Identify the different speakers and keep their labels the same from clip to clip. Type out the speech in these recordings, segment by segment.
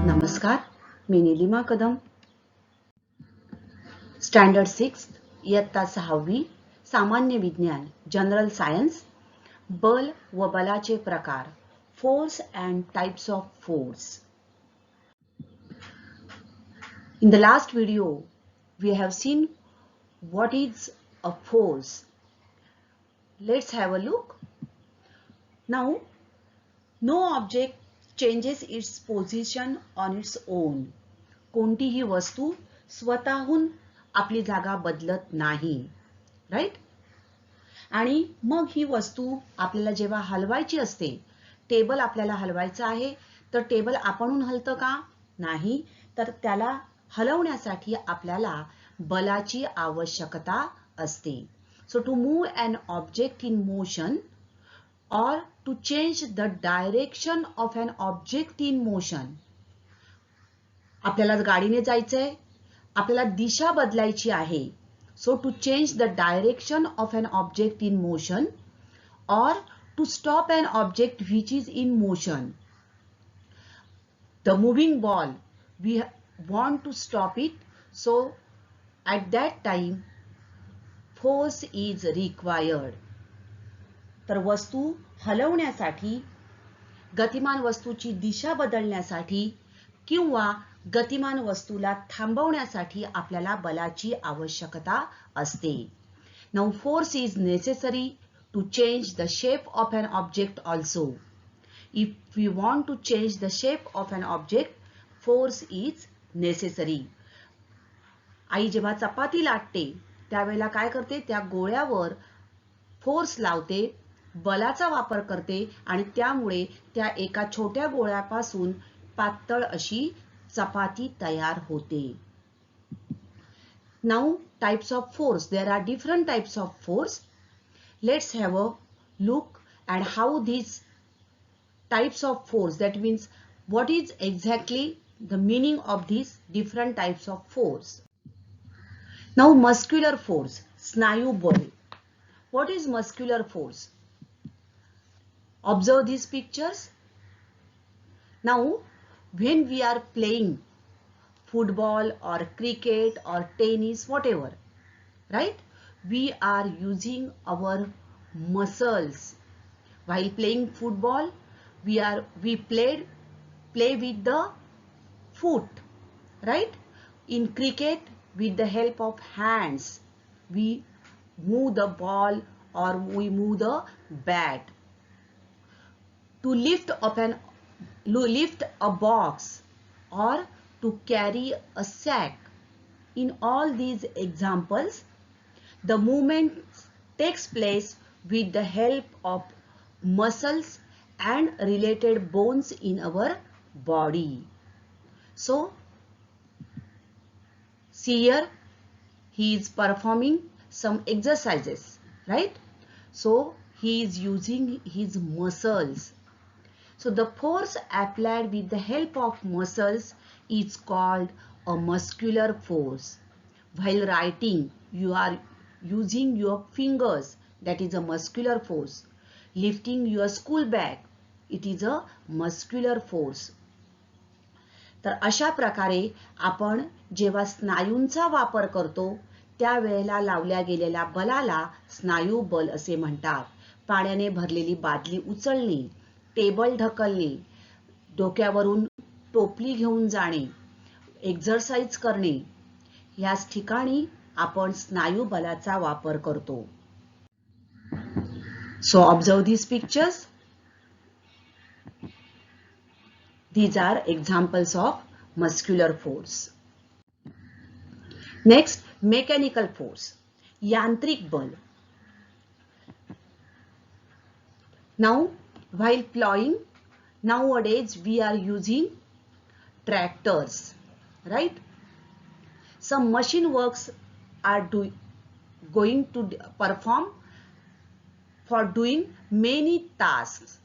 Speaker 1: नमस्कार, मी निलिमा कदम. स्टँडर्ड 6 इयत्ता 6वी सामान्य विज्ञान जनरल सायन्स. बल व बलाचे प्रकार, force and types of force. In the last video we have seen what is a force. Let's have a look. Now no object changes its position on its own. कोणतीही वस्तू स्वतःहून आपली जागा बदलत नाही, राईट? आणि मग ही वस्तू आपल्याला जेव्हा हलवायची असते, टेबल आपल्याला हलवायचा आहे, तर टेबल आपणहून हलतं का? नाही, तर त्याला हलवण्यासाठी आपल्याला बलाची आवश्यकता असते. So to move an object in motion or to change the direction of an object in motion. आपल्याला गाडीने जायचंय, आपल्याला दिशा बदलायची आहे. So to change the direction of an object in motion or to stop an object which is in motion. The moving ball, we want to stop it. So at that time force is required. तर वस्तू हलवण्यासाठी, गतिमान वस्तूची दिशा बदलण्यासाठी किंवा गतिमान वस्तूला थांबवण्यासाठी आपल्याला बलाची आवश्यकता असते. Now force is necessary to change the shape of an object also. If we want to change the shape of an object, force is necessary. आई जेव्हा चपाती लाटते त्यावेळेला काय करते? त्या गोळ्यावर फोर्स लावते, बलाचा वापर करते आणि त्यामुळे त्या एका छोट्या गोळ्यापासून पातळ अशी चपाती तयार होते. Now types of force. There are different types of force. Let's have a look at how these types of force, that means what is exactly the meaning of these different types of force. Now muscular force, स्नायू बल. What is muscular force? Observe these pictures. Now when we are playing football or cricket or tennis, whatever, right, we are using our muscles. While playing football, we play with the foot, right? In cricket, with the help of hands, we move the ball or we move the bat. To lift a box or to carry a sack. In all these examples, the movement takes place with the help of muscles and related bones in our body. So, see here, he is performing some exercises, right? So, he is using his muscles. So the force applied with the help of muscles is called a muscular force. While writing, you are using your fingers, that is a muscular force. Lifting your school bag, it is a muscular force. तर अशा प्रकारे आपण जेव्हा स्नायूंचा वापर करतो त्यावेळेला लावल्या गेलेल्या बलाला स्नायू बल असे म्हणतात. पाण्याने भरलेली बादली उचलणे, टेबल ढकलणे, डोक्यावरून टोपली घेऊन जाणे, एक्सरसाइज करणे, याच ठिकाणी आपण स्नायू बलाचा वापर करतो. So observe these pictures. These are examples of muscular force. Next, mechanical force, यांत्रिक बल. Now while plowing, nowadays we are using tractors, right? Some machine works are going to perform for doing many tasks.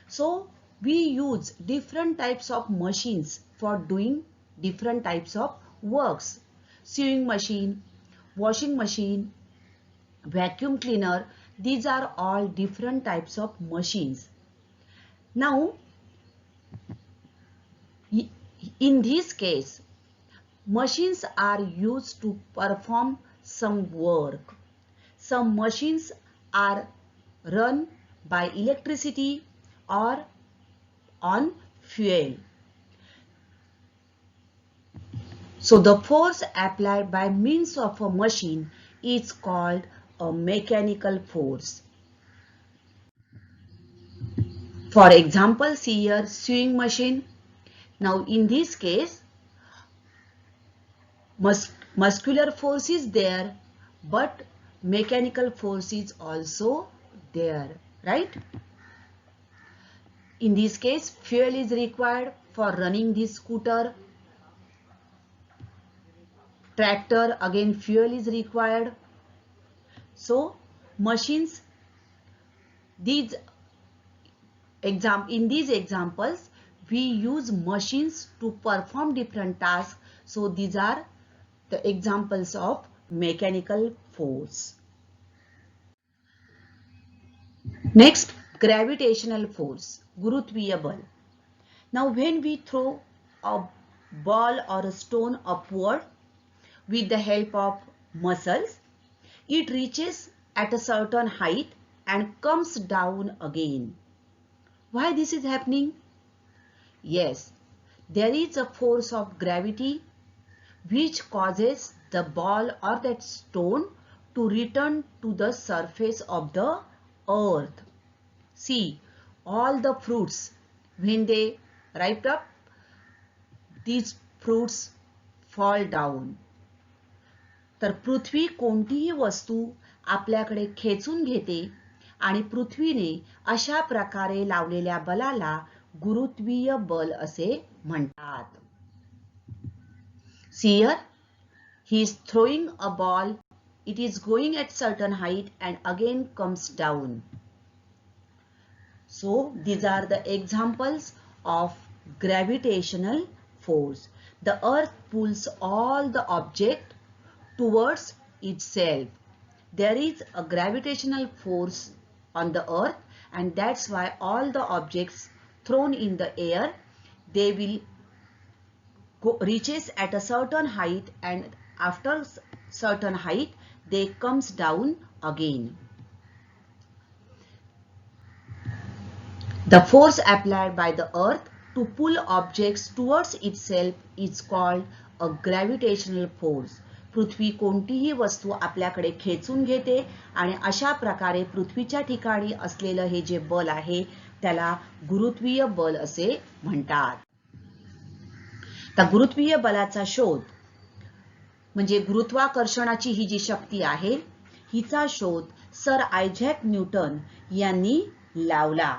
Speaker 1: So we use different types of machines for doing different types of works. Sewing machine, washing machine, vacuum cleaner, these are all different types of machines. Now, in this case, machines are used to perform some work. Some machines are run by electricity or on fuel. So the force applied by means of a machine is called a mechanical force. For example, see here sewing machine. Now in this case, muscular force is there, but mechanical force is also there, right? In this case, fuel is required for running this scooter. Tractor, again fuel is required. So machines, in these examples, we use machines to perform different tasks. So these are the examples of mechanical force. Next, gravitational force, Gurutviya bal. Now when we throw a ball or a stone upward with the help of muscles, it reaches at a certain height and comes down again. Why this is happening? Yes, there is a force of gravity which causes the ball or that stone to return to the surface of the earth. See, all the fruits, when they ripe up, these fruits fall down. तर पृथ्वी कोणतीही वस्तू आपल्याकडे खेचून घेते आणि पृथ्वीने अशा प्रकारे लावलेल्या बलाला गुरुत्वीय बल असे म्हणतात. See here, he is throwing a ball, it is going at certain height and again comes down. So these are the examples of gravitational force. The earth pulls all the object towards itself. There is a gravitational force on the earth, and that's why all the objects thrown in the air, they will reaches at a certain height, and after certain height they comes down again. The force applied by the earth to pull objects towards itself is called a gravitational force. पृथ्वी कोणतीही वस्तू आपल्याकडे खेचून घेते आणि अशा प्रकारे पृथ्वीच्या ठिकाणी असलेलं हे जे बल आहे त्याला गुरुत्वीय बल असे म्हणतात. तर गुरुत्वीय बलाचा शोध म्हणजे गुरुत्वाकर्षणाची ही जी शक्ती आहे हिचा शोध सर आयझॅक न्यूटन यांनी लावला.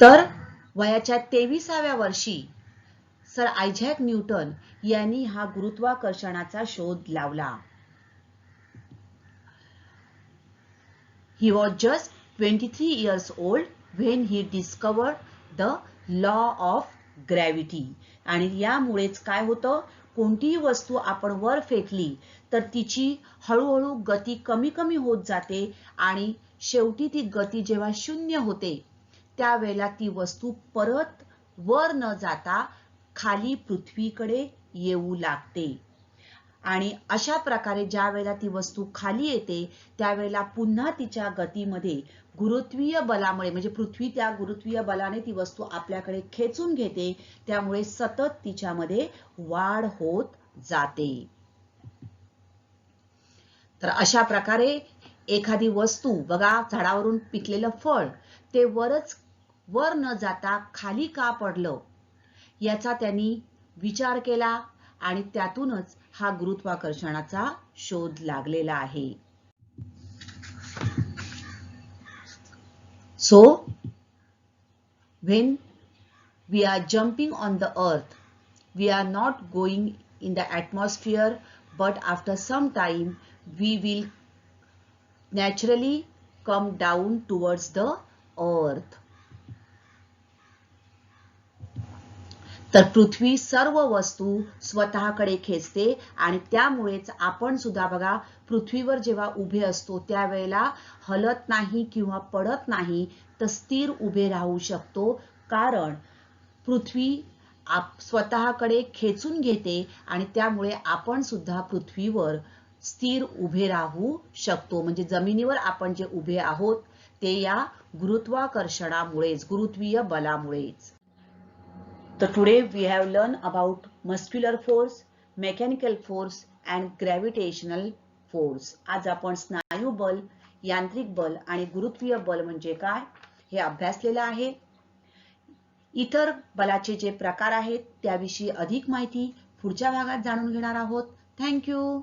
Speaker 1: तर वयाच्या 23व्या वर्षी सर आयझॅक न्यूटन यांनी हा गुरुत्वाकर्षणाचा शोध लावला. He was just 23 years old when he discovered the law of gravity. आणि यामुळेच काय होतं, कोणतीही वस्तू आपण वर फेकली तर तिची हळूहळू गती कमी कमी होत जाते आणि शेवटी ती गती जेव्हा शून्य होते त्यावेळेला ती वस्तू परत वर न जाता खाली पृथ्वीकडे येऊ लागते. आणि अशा प्रकारे ज्या वेळेला ती वस्तू खाली येते त्यावेळेला पुन्हा तिच्या गतीमध्ये गुरुत्वीय बलामुळे म्हणजे पृथ्वी त्या गुरुत्वीय बलाने ती वस्तू आपल्याकडे खेचून घेते, त्यामुळे सतत तिच्यामध्ये वाढ होत जाते. तर अशा प्रकारे एखादी वस्तू बघा, झाडावरून पिकलेलं फळ ते वर न जाता खाली का पडलं याचा त्यांनी विचार केला आणि त्यातूनच हा गुरुत्वाकर्षणाचा शोध लागलेला आहे. So when we are jumping on the earth, we are not going in the atmosphere, but after some time we will naturally come down towards the earth. तर पृथ्वी सर्व वस्तू स्वतःकडे खेचते आणि त्यामुळेच आपण सुद्धा बघा पृथ्वीवर जेव्हा उभे असतो त्यावेळेला हलत नाही किंवा पडत नाही तर स्थिर उभे राहू शकतो, कारण पृथ्वी स्वतःकडे खेचून घेते आणि त्यामुळे आपण सुद्धा पृथ्वीवर स्थिर उभे राहू शकतो. म्हणजे जमिनीवर आपण जे उभे आहोत ते या गुरुत्वाकर्षणामुळेच, गुरुत्वीय बलामुळेच. So today we have learned about muscular force, mechanical force and gravitational force. आज आपण स्नायू बल, यांत्रिक बल आणि गुरुत्वीय बल म्हणजे काय हे अभ्यासलेलं आहे. इतर बलाचे जे प्रकार आहेत त्याविषयी अधिक माहिती पुढच्या भागात जाणून घेणार आहोत. Thank you.